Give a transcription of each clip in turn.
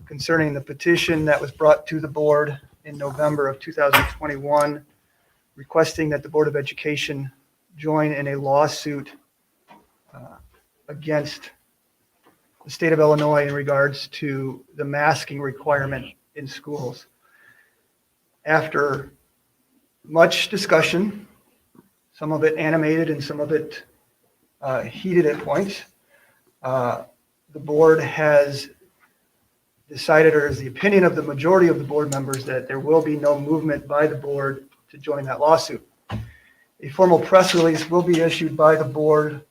concerning the petition that was brought to the board in November of 2021, requesting that the Board of Education join in a lawsuit against the state of Illinois in regards to the masking requirement in schools. After much discussion, some of it animated and some of it heated at points, the board has decided, or is the opinion of the majority of the board members, that there will be no movement by the board to join that lawsuit. A formal press release will be issued by the board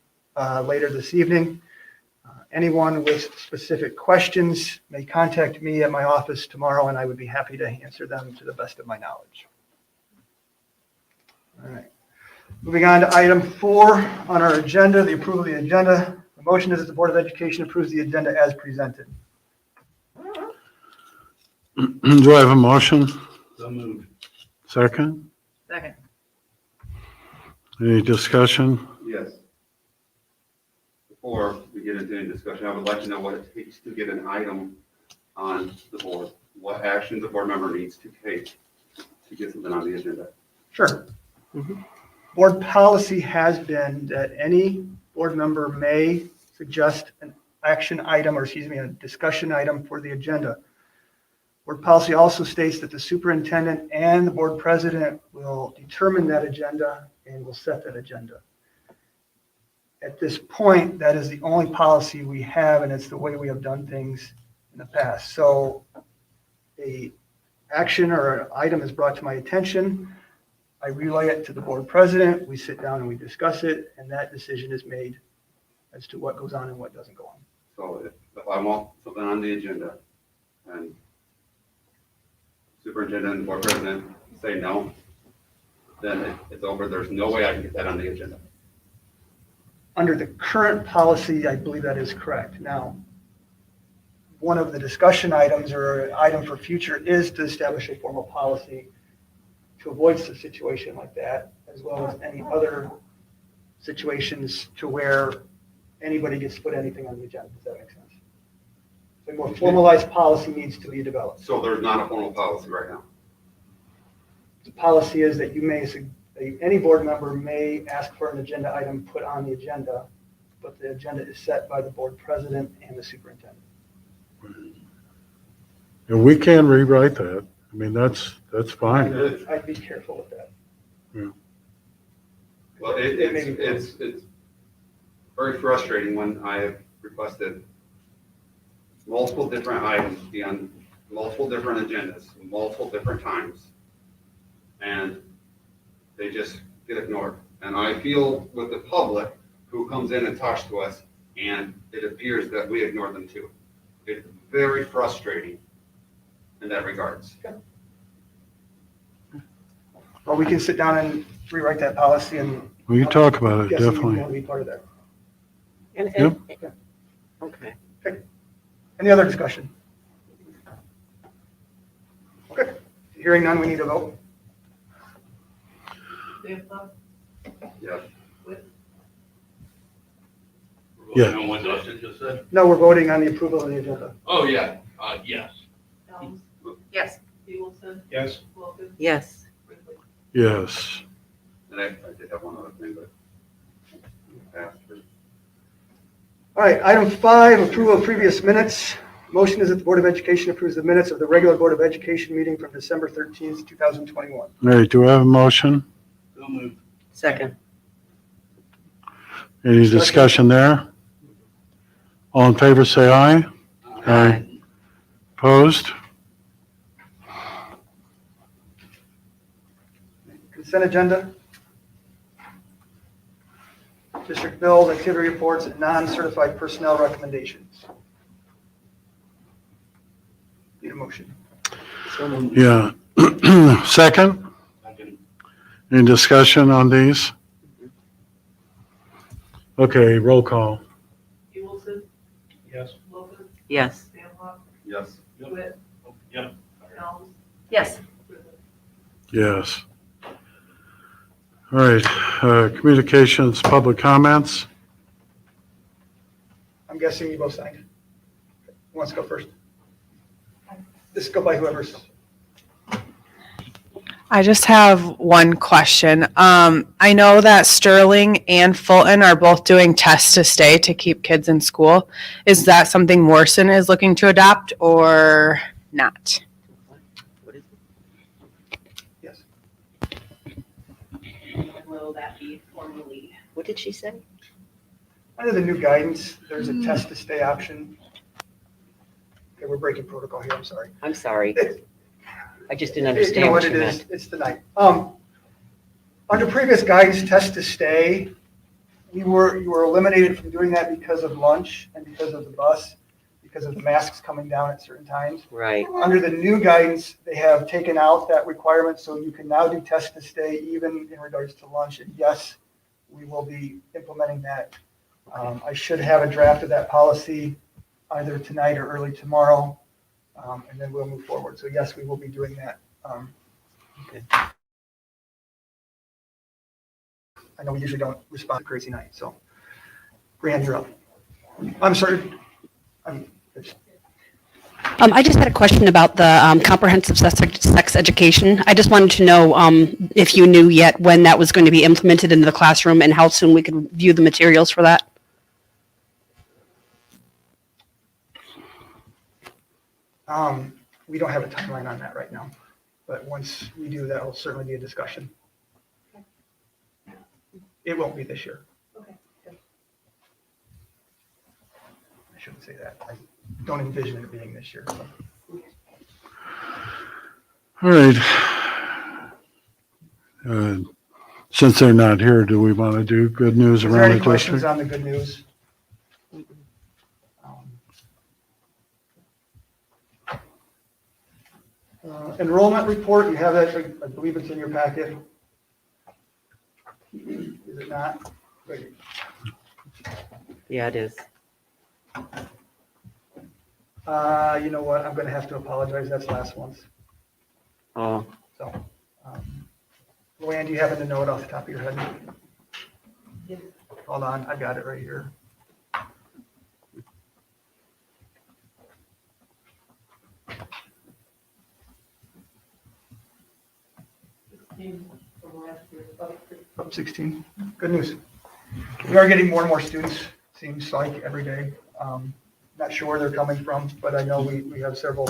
later this evening. Anyone with specific questions may contact me at my office tomorrow, and I would be happy to answer them to the best of my knowledge. All right. Moving on to item 4 on our agenda, the approval of the agenda. The motion is that the Board of Education approves the agenda as presented. Do I have a motion? So moved. Second? Second. Any discussion? Yes. Before we get into any discussion, I would like to know what it takes to get an item on the board. What actions a board member needs to take to get something on the agenda. Sure. Board policy has been that any board member may suggest an action item, or excuse me, a discussion item for the agenda. Board policy also states that the superintendent and the board president will determine that agenda and will set that agenda. At this point, that is the only policy we have, and it's the way we have done things in the past. So a action or an item is brought to my attention, I relay it to the board president, we sit down and we discuss it, and that decision is made as to what goes on and what doesn't go on. So if I want something on the agenda and superintendent and board president say no, then it's over. There's no way I can get that on the agenda. Under the current policy, I believe that is correct. Now, one of the discussion items or an item for future is to establish a formal policy to avoid a situation like that, as well as any other situations to where anybody gets to put anything on the agenda. Does that make sense? A more formalized policy needs to be developed. So there's not a formal policy right now. The policy is that you may, any board member may ask for an agenda item put on the agenda, but the agenda is set by the board president and the superintendent. And we can rewrite that. I mean, that's fine. I'd be careful with that. Yeah. Well, it's very frustrating when I have requested multiple different items be on multiple different agendas, multiple different times, and they just get ignored. And I feel with the public who comes in and talks to us, and it appears that we ignore them too. It's very frustrating in that regards. Well, we can sit down and rewrite that policy, and We can talk about it, guessing you definitely. want to be part of that. Yep. Okay. Any other discussion? Okay, hearing none, we need a vote. Yeah. Yeah. On what Dustin just said? No, we're voting on the approval of the agenda. Oh, yeah, yes. Helms, Yes. Stevenson, Yes. Wilkins, Yes. Ridley. Yes. And I did have one other thing, but after. All right, item 5, approval of previous minutes. Motion is that the Board of Education approves the minutes of the regular Board of Education meeting from December 13th, 2021. All right, do I have a motion? So moved. Second. Any discussion there? All in favor, say aye. Aye. Opposed? Consent agenda. District bills, activity reports, and non-certified personnel recommendations. Need a motion. Yeah. Second? Second. Any discussion on these? Okay, roll call. Stevenson, Yes. Wilkins, Yes. Stanhope, Yes. Witt, Yep. Helms, Yes. Ridley. Yes. All right, communications, public comments. I'm guessing you both signed. Who wants to go first? This go by whoever's. I just have one question. I know that Sterling and Fulton are both doing test to stay to keep kids in school. Is that something Morrison is looking to adopt or not? What is it? Yes. Will that be formally? What did she say? Under the new guidance, there's a test to stay option. Okay, we're breaking protocol here, I'm sorry. I'm sorry. I just didn't You understand know what what you it meant. is, it's the night. Under previous guidance, test to stay, you were eliminated from doing that because of lunch and because of the bus, because of the masks coming down at certain times. Right. Under the new guidance, they have taken out that requirement, so you can now do test to stay even in regards to lunch. And yes, we will be implementing that. I should have a draft of that policy either tonight or early tomorrow, and then we'll move forward. So yes, we will be doing that. Okay. I know we usually don't respond to crazy night, so. Brianne, you're up. I'm sorry. I just had a question about the comprehensive sex education. I just wanted to know if you knew yet when that was going to be implemented into the classroom and how soon we could view the materials for that. We don't have a timeline on that right now, but once we do, that will certainly be a discussion. It won't be this year. Okay, good. I shouldn't say that. I don't envision it being this year. So. All right. Since they're not here, do we want to do good news Is there around any the questions district? on the good news? Enrollment report, you have that, I believe it's in your packet. Is it not? Great. Yeah, it is. You know what, I'm gonna have to apologize, that's last month's. Oh, So, Luann, do you happen to know it off the top of your head? Hold on, I've got it right here. Up 16. Good news. We are getting more and more students, seems like, every day. Not sure where they're coming from, but I know we have several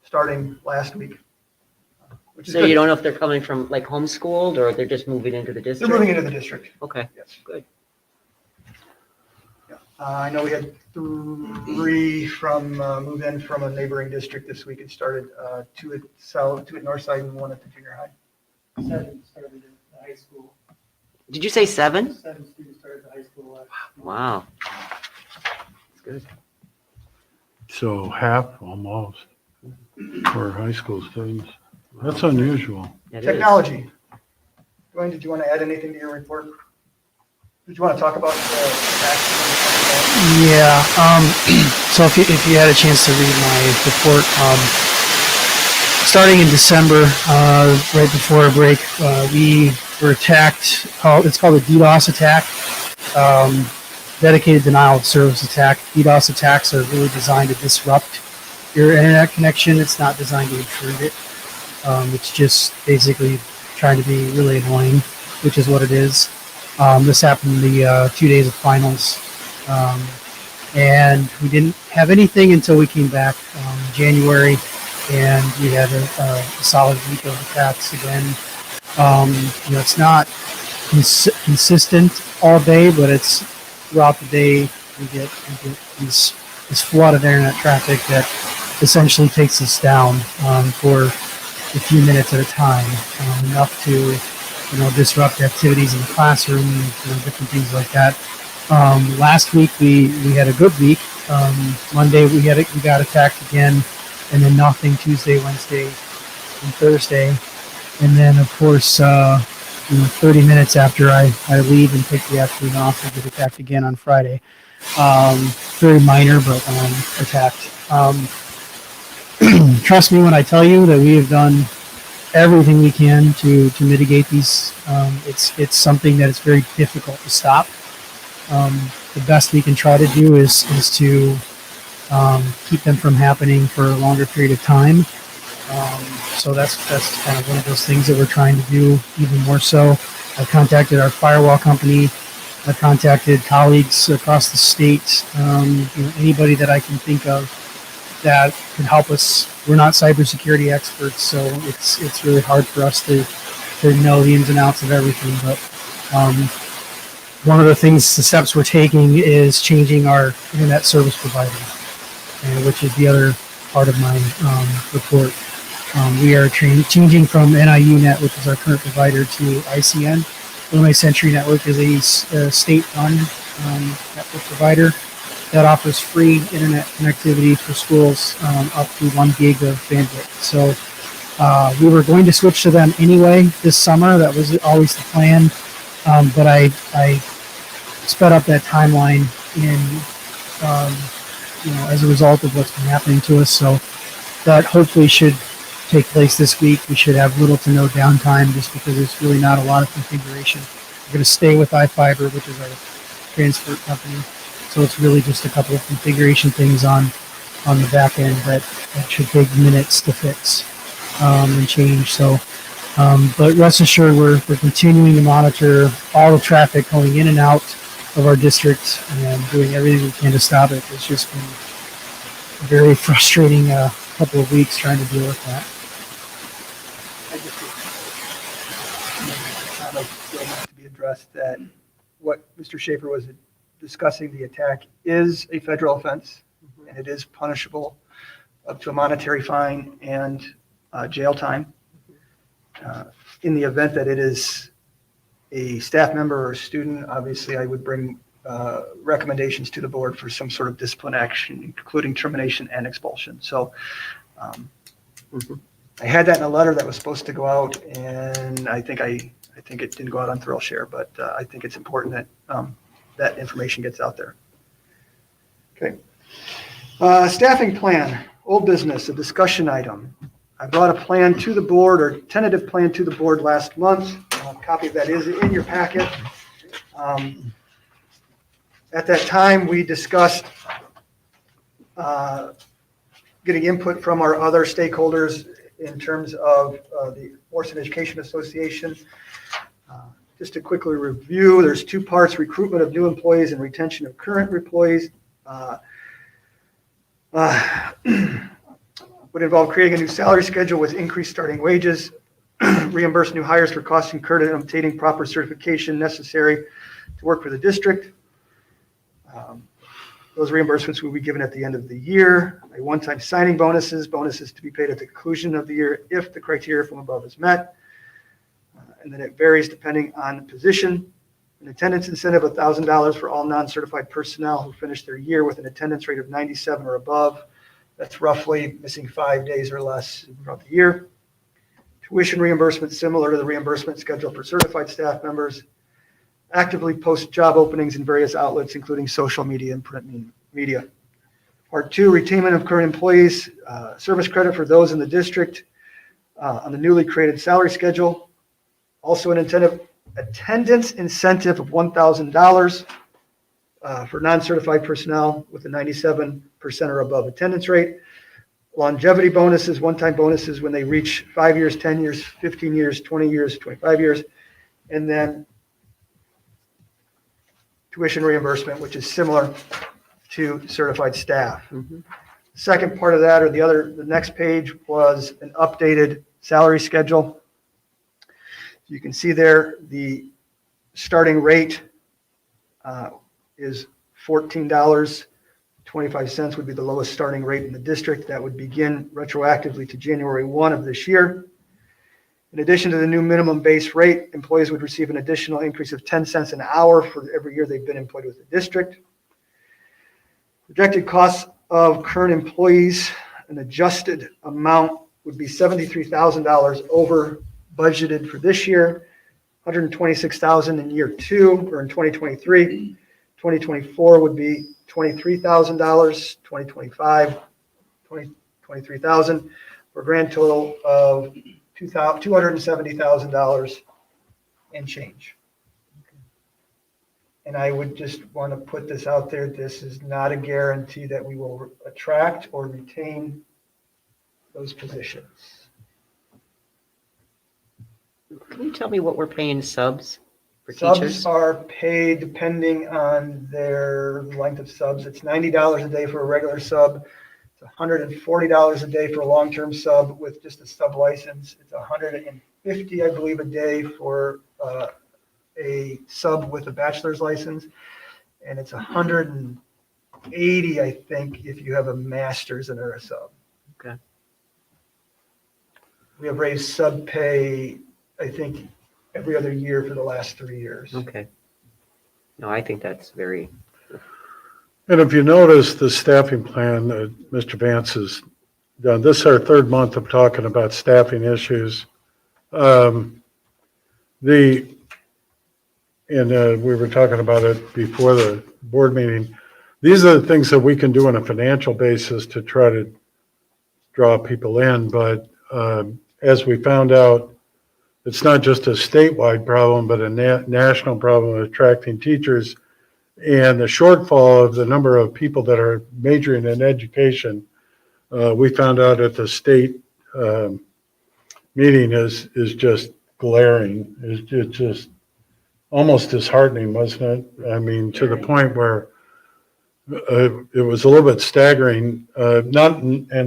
starting last week, which is so you good. don't know if they're coming from like homeschooled or they're just moving into the They're district? moving into the district, Okay, yes. good. Yeah. I know we had 3 from move in from a neighboring district this week. It started 2 at South, 2 at Northside, and 1 at the junior high. 7 started in the high school. Did you say 7? 7 students started the high school last year. Wow. That's good. So half, almost, for high school students. That's unusual. It is. Technology. Dwayne, did you want to add anything to your report? Did you want to talk about the accident? Yeah, so if you had a chance to read my report, starting in December, right before a break, we were attacked. It's called a DDoS attack, dedicated denial of service attack. DDoS attacks are really designed to disrupt your internet connection. It's not designed to intrude it. It's just basically trying to be really annoying, which is what it is. This happened the 2 days of finals, and we didn't have anything until we came back in January, and we had a solid week of attacks again. It's not consistent all day, but it's throughout the day we get this flood of internet traffic that essentially takes us down for a few minutes at a time, enough to disrupt activities in the classroom, different things like that. Last week we had a good week. Monday we got attacked again, and then nothing Tuesday, Wednesday, and Thursday. And then of course 30 minutes after I leave and take the afternoon off, I get attacked again on Friday. Very minor, but attacked. Trust me when I tell you that we have done everything we can to mitigate these. It's something that is very difficult to stop. The best we can try to do is to keep them from happening for a longer period of time. So that's kind of one of those things that we're trying to do even more so. I contacted our firewall company. I contacted colleagues across the state. Anybody that I can think of that can help us. We're not cybersecurity experts, so it's really hard for us to know the ins and outs of everything. But one of the steps we're taking is changing our internet service provider, which is the other part of my report. We are changing from NIUnet, which is our current provider, to ICN. Illinois Century Network is a state-run network provider that offers free internet connectivity for schools up to 1 gig of bandwidth. So we were going to switch to them anyway this summer. That was always the plan. But I sped up that timeline as a result of what's been happening to us. So that hopefully should take place this week. We should have little to no downtime just because there's really not a lot of configuration. We're going to stay with iFiber, which is our transfer company. So it's really just a couple of configuration things on the back end that should take minutes to fix and change. So, but rest assured, we're continuing to monitor all the traffic going in and out of our district and doing everything we can to stop it. It's just been a very frustrating couple of weeks trying to deal with that. I'd like to be addressed that what Mr. Schaefer was discussing, the attack, is a federal offense, and it is punishable up to a monetary fine and jail time. In the event that it is a staff member or a student, obviously I would bring recommendations to the board for some sort of discipline action, including termination and expulsion. So I had that in a letter that was supposed to go out, and I think it didn't go out on ThrillShare, but I think it's important that that information gets out there. Okay. Staffing plan, old business, a discussion item. I brought a plan to the board, or tentative plan to the board last month. A copy of that is in your packet. At that time, we discussed getting input from our other stakeholders in terms of the Morrison Education Association. Just to quickly review, there's two parts: recruitment of new employees and retention of current employees. Would involve creating a new salary schedule with increased starting wages, reimburse new hires for costs incurred in obtaining proper certification necessary to work for the district. Those reimbursements will be given at the end of the year. A one-time signing bonuses to be paid at the conclusion of the year if the criteria from above is met. And then it varies depending on the position. An attendance incentive of $1,000 for all non-certified personnel who finish their year with an attendance rate of 97 or above. That's roughly missing 5 days or less throughout the year. Tuition reimbursement similar to the reimbursement schedule for certified staff members. Actively post job openings in various outlets, including social media and print media. Part 2, retainment of current employees, service credit for those in the district on the newly created salary schedule. Also an attendance incentive of $1,000 for non-certified personnel with a 97% or above attendance rate. Longevity bonuses, one-time bonuses when they reach 5 years, 10 years, 15 years, 20 years, 25 years. And then tuition reimbursement, which is similar to certified staff. Second part of that, or the next page, was an updated salary schedule. You can see there the starting rate is $14.25 would be the lowest starting rate in the district. That would begin retroactively to January 1 of this year. In addition to the new minimum base rate, employees would receive an additional increase of 10 cents an hour for every year they've been employed with the district. Projected costs of current employees, an adjusted amount would be $73,000 over budgeted for this year, $126,000 in year 2 or in 2023. 2024 would be $23,000, 2025, $23,000 for a grand total of $270,000 and change. And I would just want to put this out there. This is not a guarantee that we will attract or retain those positions. Can you tell me what we're paying subs for Subs teachers? are paid depending on their length of subs. It's $90 a day for a regular sub. It's $140 a day for a long-term sub with just a sub license. It's $150, I believe, a day for a sub with a bachelor's license. And it's $180, I think, if you have a master's and are a sub. Okay. We have raised sub pay, I think, every other year for the last 3 years. Okay. No, I think that's very, And if you notice the staffing plan that Mr. Vance has done, this is our third month of talking about staffing issues. We were talking about it before the board meeting. These are the things that we can do on a financial basis to try to draw people in. But as we found out, it's not just a statewide problem, but a national problem of attracting teachers. And the shortfall of the number of people that are majoring in education, we found out at the state meeting is just glaring. It's just almost disheartening, wasn't it? I mean, to the point where it was a little bit staggering. And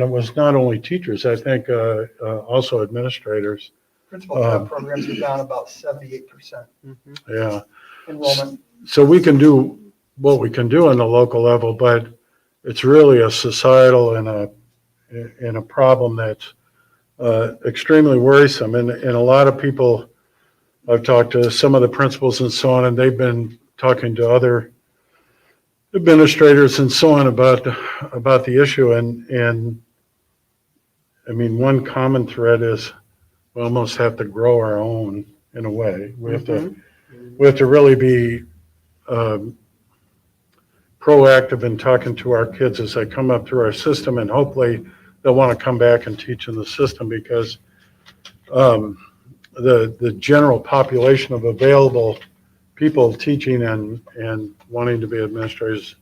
it was not only teachers, I think also administrators. Principal prep programs are down about 78% Yeah. enrollment. So we can do what we can do on the local level, but it's really a societal and a problem that's extremely worrisome. And a lot of people, I've talked to some of the principals and so on, and they've been talking to other administrators and so on about the issue. And I mean, one common thread is we almost have to grow our own in a way. We have to really be proactive in talking to our kids as they come up through our system, and hopefully they'll want to come back and teach in the system, because the general population of available people teaching and wanting to be administrators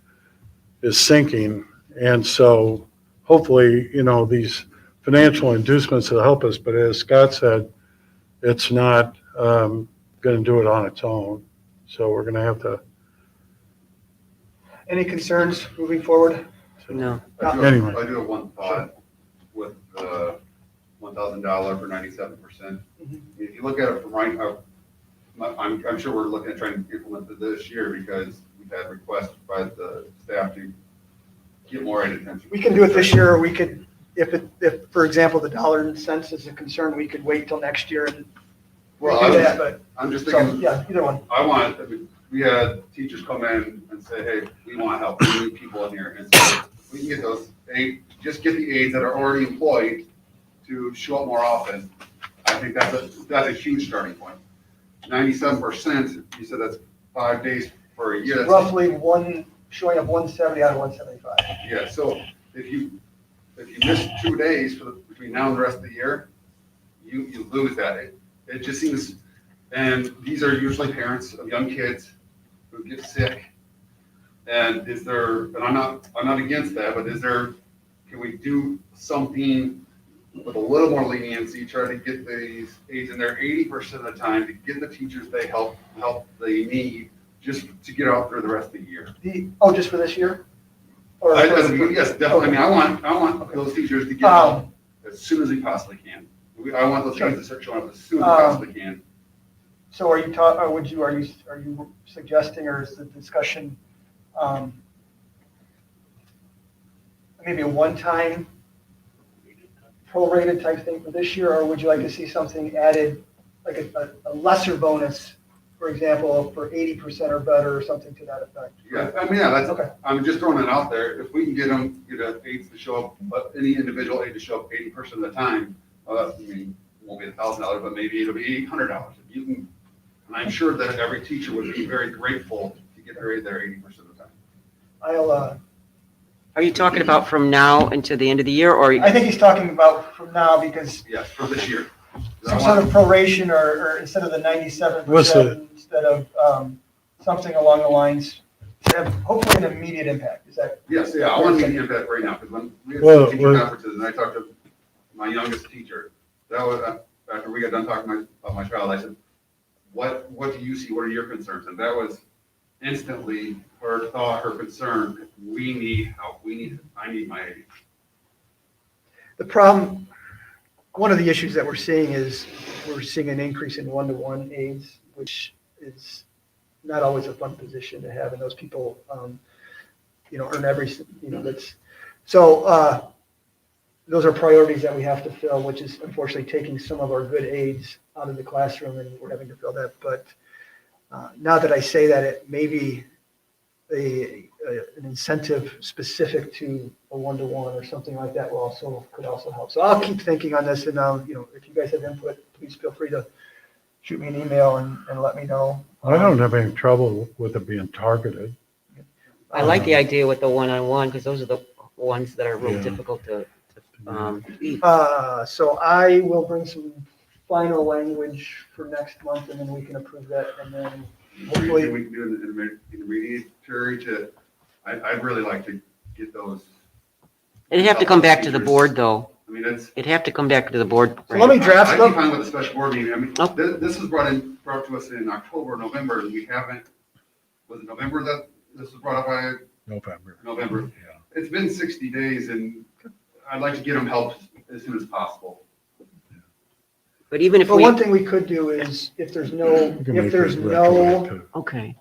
is sinking. And so hopefully, these financial inducements will help us, but as Scott said, it's not going to do it on its own. So we're going to have to. Any concerns moving forward? no. Anyway. I do have one thought with the $1,000 for 97%. If you look at it from right now, I'm sure we're looking at trying to implement it this year, because we've had requests by the staff to get more aid attention. We can do it this year, or we could, if for example, the dollar and cents is a concern, we could wait till next year and do that, but, I'm just so, thinking, yeah, either one. we had teachers come in and say, hey, we want help, we need people in here. And so we can get those aides, just get the aides that are already employed to show up more often. I think that's a huge starting point. 97%, you said that's 5 days for a year. That's Roughly showing up 170 out of 175. Yeah, so if you miss 2 days between now and the rest of the year, you lose that. It just seems, and these are usually parents of young kids who get sick. And I'm not against that, but can we do something with a little more leniency, try to get these aides in there 80% of the time to get the teachers help they need, just to get out there the rest of the year. Just for this year? Or Yes, definitely. I mean, I want those teachers to get out as soon as we possibly can. I want those aides to start showing up as soon as we possibly can. So are you suggesting, or is the discussion maybe a one-time prorated type thing for this year, or would you like to see something added, like a lesser bonus, for example, for 80% or better, or something to that effect? Yeah, I mean, that's Okay. I'm just throwing it out there. If we can get aides to show up, but any individual aide to show up 80% of the time, I mean, it won't be $1,000, but maybe it'll be $800. If you can, and I'm sure that every teacher would be very grateful to get their aide there 80% of the time. Are you talking about from now until the end of the year, or? I think he's talking about from now, because Yes, for this year. some sort of proration, or instead of the 97%, What's the- instead of something along the lines, to have hopefully an immediate impact. Is that? Yes, yeah, I want to get the impact right now, because when we had Well, some teacher well- conferences, and I talked to my youngest teacher, that was, after we got done talking about my child, I said, what do you see, what are your concerns? And that was instantly her thought, her concern, we need help, I need my aid. The problem, one of the issues that we're seeing is we're seeing an increase in one-to-one aides, which is not always a fun position to have, and those people, earn that's, so, those are priorities that we have to fill, which is unfortunately taking some of our good aides out of the classroom, and we're having to fill that. But now that I say that, it may be an incentive specific to a one-to-one or something like that could also help. So I'll keep thinking on this, and if you guys have input, please feel free to shoot me an email and let me know. I don't have any trouble with it being targeted. I like the idea with the one-on-one, because those are the ones that are real Yeah. difficult to beat. So I will bring some final language for next month, and then we can approve that, and then hopefully. We can do an intermediary I'd really like to get those. It'd have to come back to the board, though. I mean, It'd have to come back to the board. So let me draft I'd be them. fine with a special board meeting. I mean, Oh. this was brought to us in October, November, and we haven't, was it November that this was brought up by November? Yeah. It's been 60 days, and I'd like to get them help as soon as possible. But even if But we, one thing we could do is, if there's no, You can if make there's it no retroactive. okay,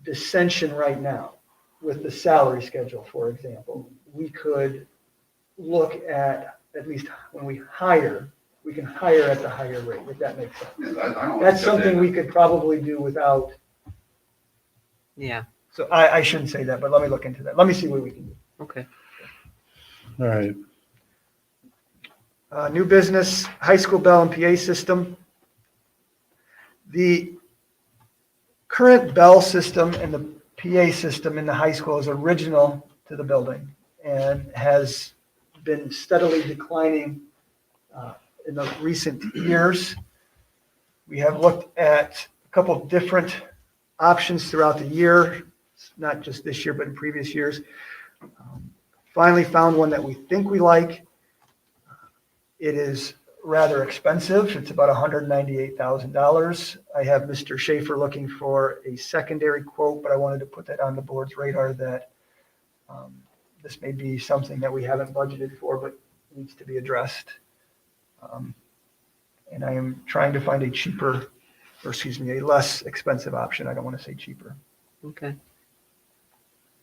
dissension right now with the salary schedule, for example, we could look at least when we hire, we can hire at the higher rate, if that makes sense. Yeah, I don't. That's something we could probably do without, yeah, so I shouldn't say that, but let me look into that. Let me see what we can do. okay. All right. New business, high school bell and PA system. The current bell system and the PA system in the high school is original to the building and has been steadily declining in the recent years. We have looked at a couple of different options throughout the year, not just this year, but in previous years. Finally found one that we think we like. It is rather expensive. It's about $198,000. I have Mr. Schaefer looking for a secondary quote, but I wanted to put that on the board's radar that this may be something that we haven't budgeted for, but needs to be addressed. And I am trying to find a less expensive option. I don't want to say cheaper. Okay.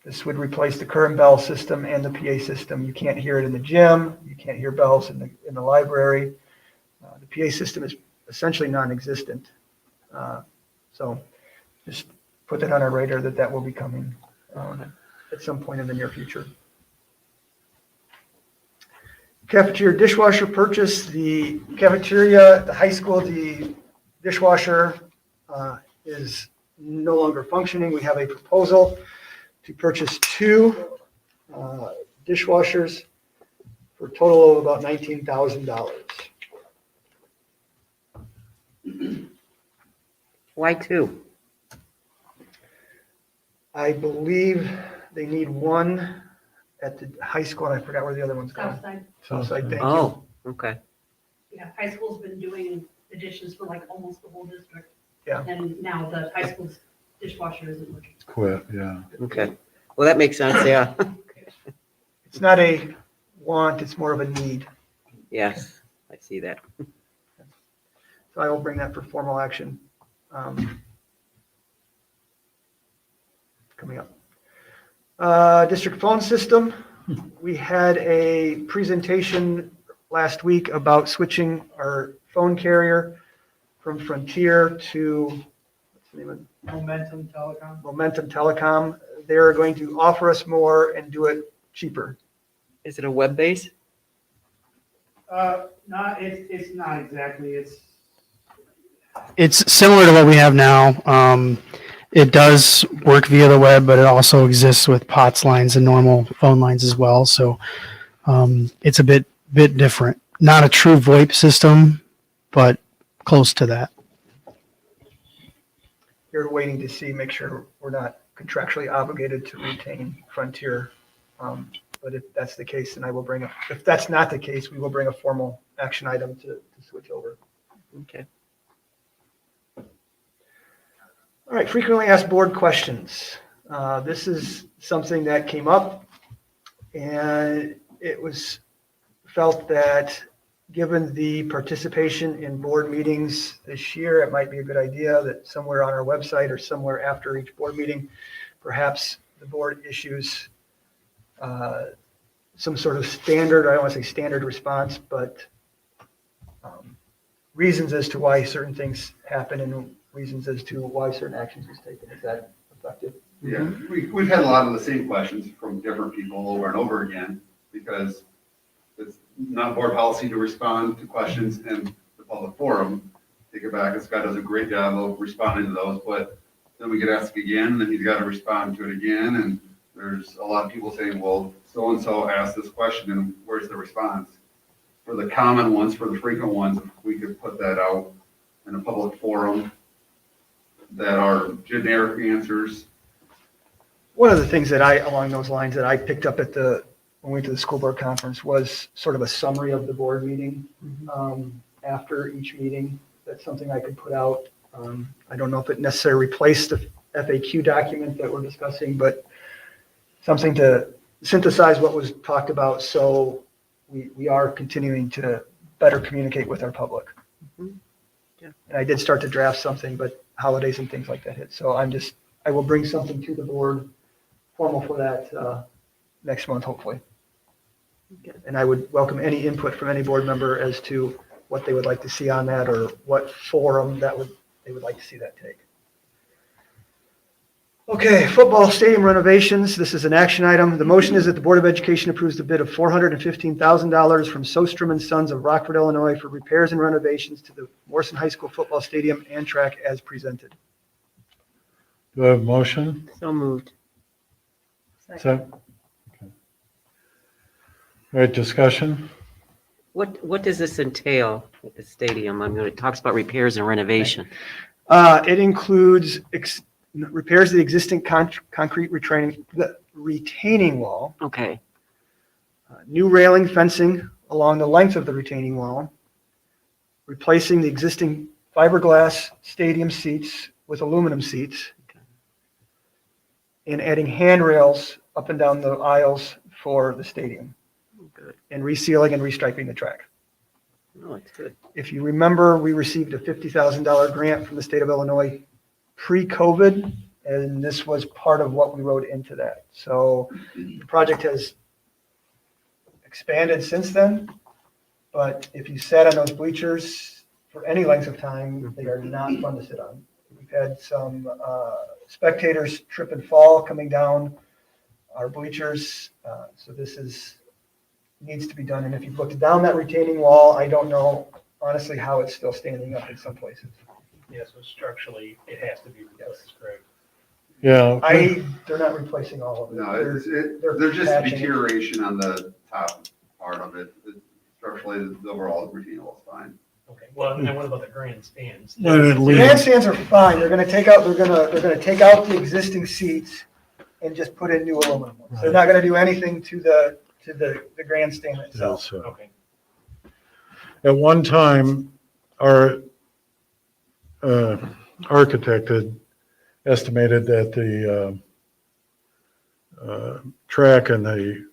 This would replace the current bell system and the PA system. You can't hear it in the gym. You can't hear bells in the library. The PA system is essentially non-existent. So just put that on our radar that will be coming at some point in the near future. Cafeteria dishwasher purchase. The cafeteria at the high school, the dishwasher is no longer functioning. We have a proposal to purchase 2 dishwashers for a total of about $19,000. Why 2? I believe they need one at the high school, and I forgot where the other one's going. Southside, Southside, thank you. Oh, okay. yeah, high school's been doing additions for like almost the whole district. Yeah. And now the high school's dishwasher isn't working. Quit, yeah. Okay. Well, that makes sense, yeah. It's not a want, it's more of a need. Yes, I see that. So I will bring that for formal action coming up. District phone system. We had a presentation last week about switching our phone carrier from Frontier to, what's the name of it? Momentum Telecom. Momentum Telecom. They're going to offer us more and do it cheaper. Is it a web base? It's not exactly. It's similar to what we have now. It does work via the web, but it also exists with POTS lines and normal phone lines as well. So it's a bit different. Not a true VoIP system, but close to that. you're waiting to see, make sure we're not contractually obligated to retain Frontier. But if that's the case, then if that's not the case, we will bring a formal action item to switch over. Okay. All right, frequently asked board questions. This is something that came up, and it was felt that given the participation in board meetings this year, it might be a good idea that somewhere on our website or somewhere after each board meeting, perhaps the board issues some sort of standard, I don't want to say standard response, but reasons as to why certain things happen and reasons as to why certain actions was taken. Is that effective? Yeah, we've had a lot of the same questions from different people over and over again, because it's not board policy to respond to questions in the public forum. Take it back, Scott does a great job of responding to those, but then we get asked again, and then he's got to respond to it again, and there's a lot of people saying, well, so-and-so asked this question, and where's the response? For the common ones, for the frequent ones, if we could put that out in a public forum that are generic answers. One of the things that along those lines that I picked up when we went to the school board conference was sort of a summary of the board meeting after each meeting. That's something I could put out. I don't know if it necessarily replaced the FAQ document that we're discussing, but something to synthesize what was talked about, so we are continuing to better communicate with our public. Yeah. And I did start to draft something, but holidays and things like that hit. So I will bring something to the board formal for that next month, hopefully. Good. And I would welcome any input from any board member as to what they would like to see on that or what forum they would like to see that take. Okay, football stadium renovations. This is an action item. The motion is that the Board of Education approves the bid of $415,000 from Sostrom & Sons of Rockford, Illinois for repairs and renovations to the Morrison High School football stadium and track as presented. Do I have a motion? So moved. Okay. All right, discussion? What does this entail with the stadium? I mean, it talks about repairs and renovation. It includes repairs to the existing concrete retaining wall, Okay. new railing fencing along the length of the retaining wall, replacing the existing fiberglass stadium seats with aluminum seats, and adding handrails up and down the aisles for the stadium, Good. and resealing and restriping the track. Oh, it's good. If you remember, we received a $50,000 grant from the state of Illinois pre-COVID, and this was part of what we wrote into that. So the project has expanded since then, but if you sat on those bleachers for any length of time, they are not fun to sit on. We've had some spectators trip and fall coming down our bleachers, so this needs to be done. And if you've looked down that retaining wall, I don't know honestly how it's still standing up in some places. Yeah, so structurally, it has to be replaced, correct? Yeah. They're not replacing all of it. No, They're there's just patching it. deterioration on the top part of it. Structurally, the overall retaining wall is fine. Okay, well, and then what about the grandstands? Let it leave. Grandstands are fine. They're gonna take out the existing seats and just put in new aluminum ones. They're not gonna do anything to the grandstand itself. So, Okay, at one time, our architect had estimated that the track and the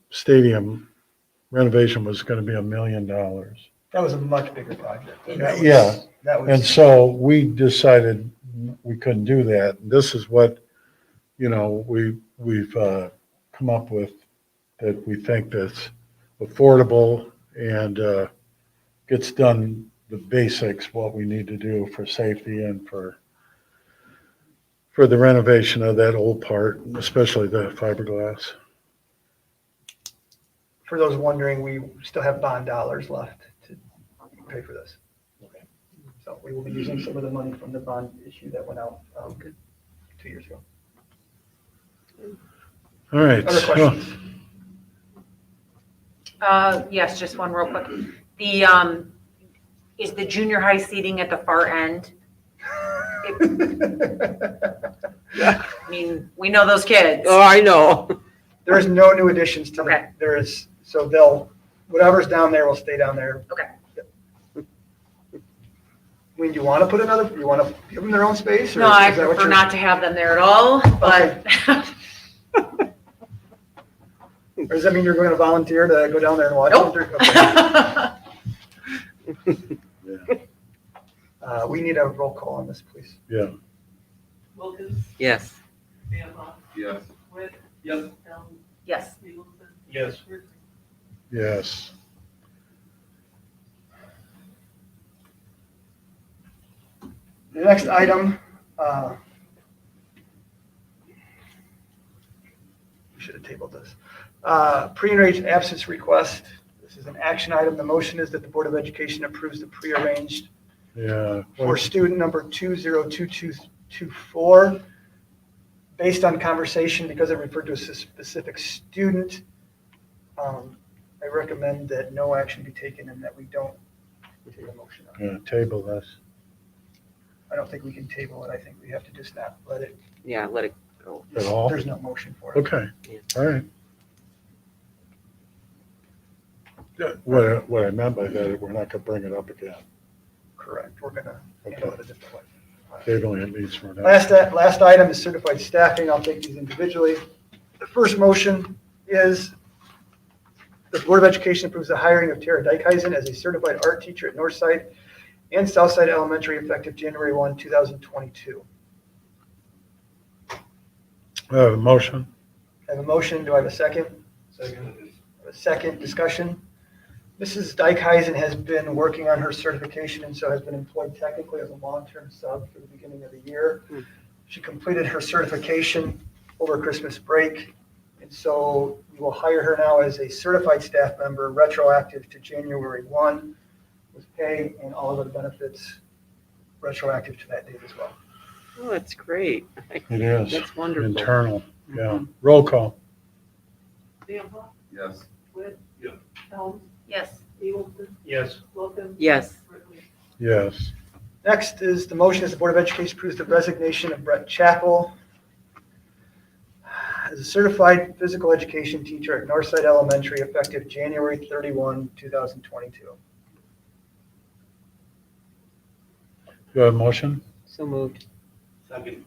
stadium renovation was going to be $1 million. That was a much bigger project. Yeah. That And was, so we decided we couldn't do that. This is what, we've come up with that we think that's affordable and gets done the basics, what we need to do for safety and for the renovation of that old part, especially the fiberglass. for those wondering, we still have bond dollars left to pay for this. okay. So we will be using some of the money from the bond issue that went out 2 years ago. All right. Other questions? Yes, just one real quick. Is the junior high seating at the far end? I mean, we know those kids. Oh, I know. There's no new additions to Okay. there is, so they'll, whatever's down there will stay down there. Okay. I mean, do you want to put another, you want to give them their own space? Or No, I is that what prefer you're- not to have them there at all, but Or does that mean you're going to volunteer to go down there and watch Nope. them? Okay. We need a roll call on this, please. Yeah, Wilkins, Yes. Bama, Yes. Witt, Yes. Helm, yes. Singleton, Yes. Ripley. yes. The next item, we should have tabled this. Prearranged absence request. This is an action item. The motion is that the Board of Education approves the prearranged Yeah. for student number 202224. Based on conversation, because it referred to a specific student, I recommend that no action be taken and that we don't take a motion on it. Yeah, table this. I don't think we can table it. I think we have to just not let it, Yeah, let it go. At all? there's no motion for it. Okay, Yeah. all right. Yeah, what I meant by that, we're not gonna bring it up again. Correct. We're gonna handle it a different way. Tabling it needs for now. Last item is certified staffing. I'll take these individually. The first motion is the Board of Education approves the hiring of Tara Dykeheisen as a certified art teacher at Northside and Southside Elementary effective January 1, 2022. Motion? I have a motion. Do I have a second? Second. A second discussion. Mrs. Dykeheisen has been working on her certification and so has been employed technically as a long-term sub for the beginning of the year. She completed her certification over Christmas break. And so we will hire her now as a certified staff member, retroactive to January 1, with pay and all of the benefits retroactive to that date as well. Oh, that's great. It is. That's wonderful. Internal, yeah. Roll call. Bama, Yes. Witt. Yeah. Helm, Yes. Singleton, Yes. Wilkins. Yes. Ripley. Yes. Next is the motion is the Board of Education approves the resignation of Brett Chappell as a certified physical education teacher at Northside Elementary effective January 31, 2022. You have a motion? So moved. Second.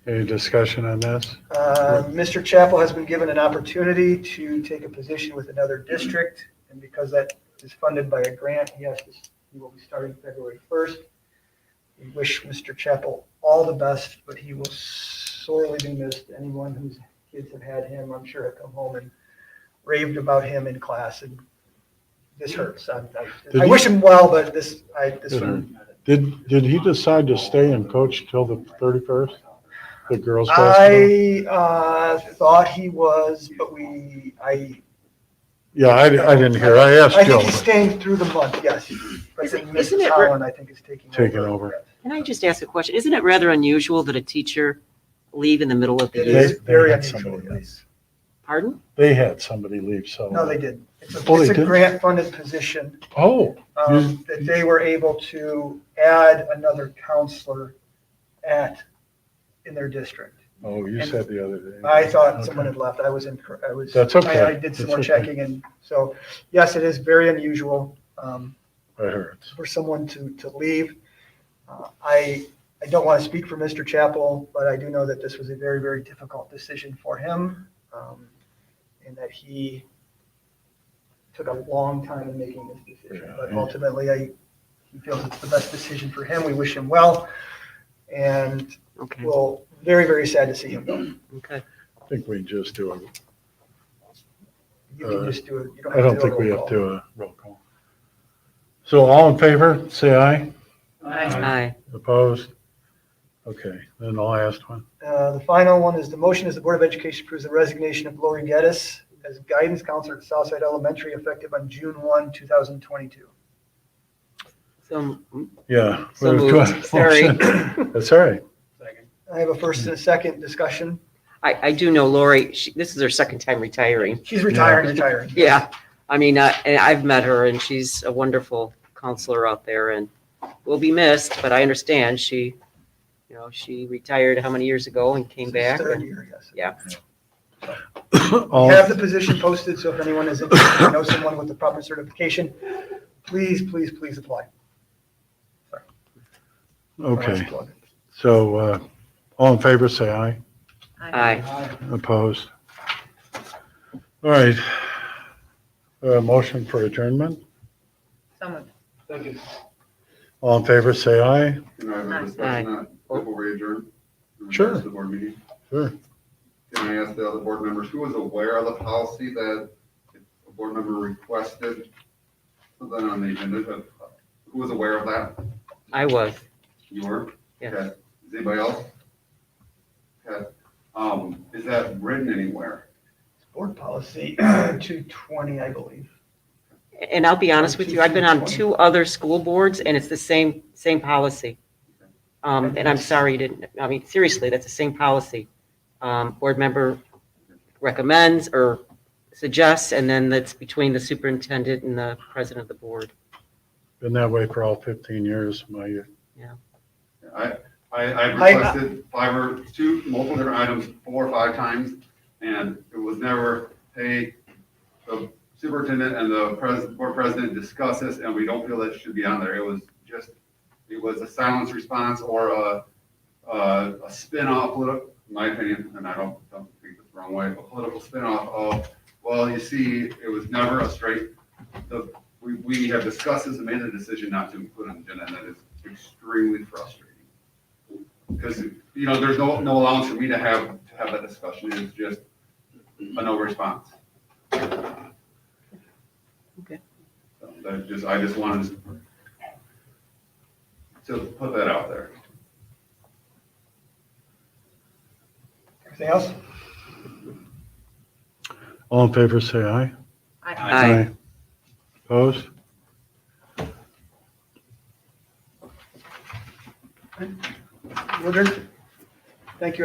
Any discussion on this? Mr. Chappell has been given an opportunity to take a position with another district, and because that is funded by a grant, he will be starting February 1st. We wish Mr. Chappell all the best, but he will sorely be missed. Anyone whose kids have had him, I'm sure, have come home and raved about him in class, and this hurts. I Did wish him well, but this Did one. Did he decide to stay and coach till the 31st? The girls' basketball? I thought he was, but Yeah, I didn't hear. I asked I Joe. think he's staying through the month, yes. But Isn't Mrs. it- Holland, I think, is taking over. Yes. Can I just ask a question? Isn't it rather unusual that a teacher leave in the middle of the It year? is very They had unusual, somebody leave. yes. Pardon? They had somebody leave, so. No, they didn't. It's Oh, they a didn't? grant-funded position Oh, that they were able to add another counselor in their district. oh, you said the other day. I thought Okay. someone had left. I was. That's okay. I did some more That's okay. checking, and so, yes, it is very unusual I heard. for someone to leave. I don't want to speak for Mr. Chappell, but I do know that this was a very, very difficult decision for him, and that he took a long time in making this decision. But Yeah. ultimately, he feels it's the best decision for him. We wish him well, and Okay, we're very, very sad to see him go. okay. I think we just do You can just do it. You don't I have don't to think do we a roll have call. to roll call. So all in favor, say aye. Aye. Opposed? Okay, then the last one. The final one is the motion is the Board of Education approves the resignation of Lori Geddes as guidance counselor at Southside Elementary effective on June 1, 2022. So, Yeah. So Well, go moved. ahead. Sorry. That's all right. Second. I have a first and a second discussion. I do know Lori, this is her second time retiring. She's retiring. Yeah, I mean, and I've met her and she's a wonderful counselor out there and will be missed, but I understand she You know, she retired how many years ago and came back? Third and- year, yes. Yeah. We have the position posted, so if anyone is interested, or know someone with the proper certification, please, please, please apply. Okay, Last plug. so, all in favor, say aye. Aye. Opposed? All right. Motion for adjournment? Someone. All in favor, say aye. Can I have a discussion on before we adjourn? In regards Sure. to the board meeting? Sure. Can I ask the other board members, who was aware of the policy that a board member requested something on the agenda? Who was aware of that? I was. You were? Yes. Okay. Is anybody else? Okay. Is that written anywhere? Board policy 220, I believe. And I'll be honest with you, I've been on 2 other school boards and it's the same policy. And I'm sorry you didn't, I mean, seriously, that's the same policy. Board member recommends or suggests, and then that's between the superintendent and the president of the board. Been that way for all 15 years of my year. I requested multiple different items 4 or 5 times, and it was never, hey, the superintendent and the board president discuss this, and we don't feel that it should be on there. It was a silence response or a spin-off, in my opinion, and I don't think it's the wrong way, a political spin-off of, well, you see, it was never a straight, we have discussed this and made the decision not to include on the agenda, and that is extremely frustrating. Because, you know, there's no allowance for me to have that discussion. It's just a no response. Okay. So I just wanted to put that out there. Anything else? All in favor, say aye. Aye. Opposed? Woodard? Thank you,